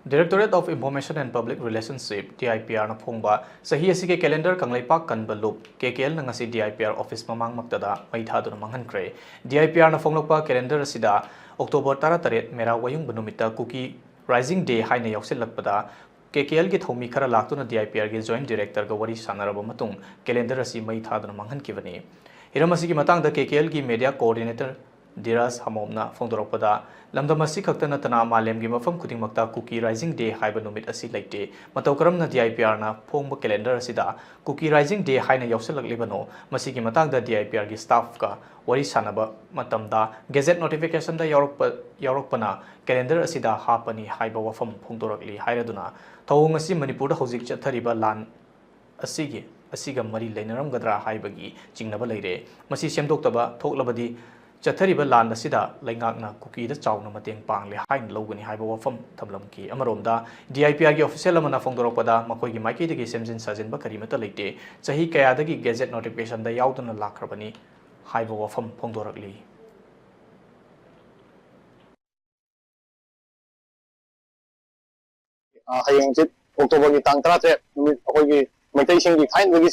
Directorate of Information and Public Relationship DIPR na phongba Chahi asige calendar kanglaipak kanba loop KKL na ngasi DIPR office mamangmaktada mai thaduna manghankhre DIPR na phonglokpa calendar asida October 18 mera wayung banumita cookie rising day haina yausilakpada KKL ki thomi khara laktuna DIPR ge joint director ga wari sanaraba matung calendar asi mai thaduna manghankibani hiram asigi matangda KKL ki media coordinator Diras Hamomna Fondoropada Lamdamasi Kaktana Tana Malem Gimafam Kuting Makta Cookie Rising Day Haiba Numit Asi Late Matokram na DIPR na Phongba calendar Sida Cookie Rising Day Haina Yausalak Libano Masiki Matangda DIPR gi staff ka Wari Sanaba Matamda Gazette notification da Yorokpana calendar Asida Hapani Haiba Wafam Phongdorakli Hairaduna Tawung Asi Manipur Hosik Chathariba Lan Asiga Mari Lenaram Gadra Haibagi Jingnaba Lire Masi Semdoktaba Toklabadi Chathariba land asida laingakna cookie da chawna mateng pangle hain logani haiba wafam thamlamki amaromda DIPR gi official amana phongdorakpada makoi gi maiki degi semjin sajin ba karimata leite chahi kaya dagi gazette notification da yauduna lakrabani haiba wafam phongdorakli hayeng jit October gi tang 13 numit akoi gi maitai sing gi thain gi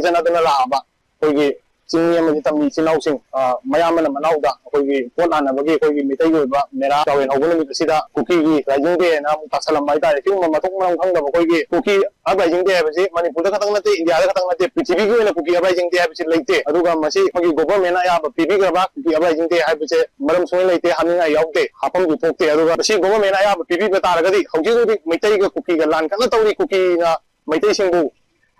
chana duna la ba koi gi Sing yang kita mi sinau sing mayam na manau da koi gi pot ana bagi koi gi mitai go ba mera kawen hogun mi sida cookie gi rising day na mu tasalam mai da ting ma matok ma khang da koi gi cookie rising day ba si Manipur da katang nate India da katang nate prithvi gi na cookie rising day ba si leite aduga masi magi government na ya ba pb ga ba cookie rising day ha ba se maram soi leite haminga yaute hapam gi pokte aduga si government na ya ba pb ba tar ga di hauji di mitai ga cookie ga lan kana tawri cookie na mitai sing bu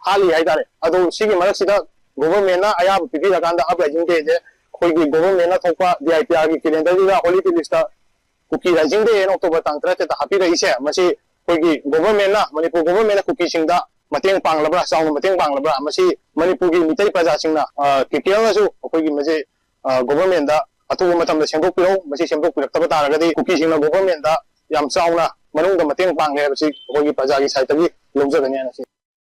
hali hai dare adu si gi marak sida government na ayab pipi da kanda uprising day je koi gi government na thopa DIPR gi calendar da holiday list cookie rising day no October tang 13 ta happy rai se masi koi gi government na Manipur government na cookie sing da mateng panglabra saung mateng panglabra masi Manipur gi mitai praja sing na KKL na su koi gi mase government da atu matam da sendok piro masi sendok pirak ta ta ga di cookie sing na government da yam saung na manung da mateng pangle masi koi gi praja gi sai ta gi lomja ga ne na si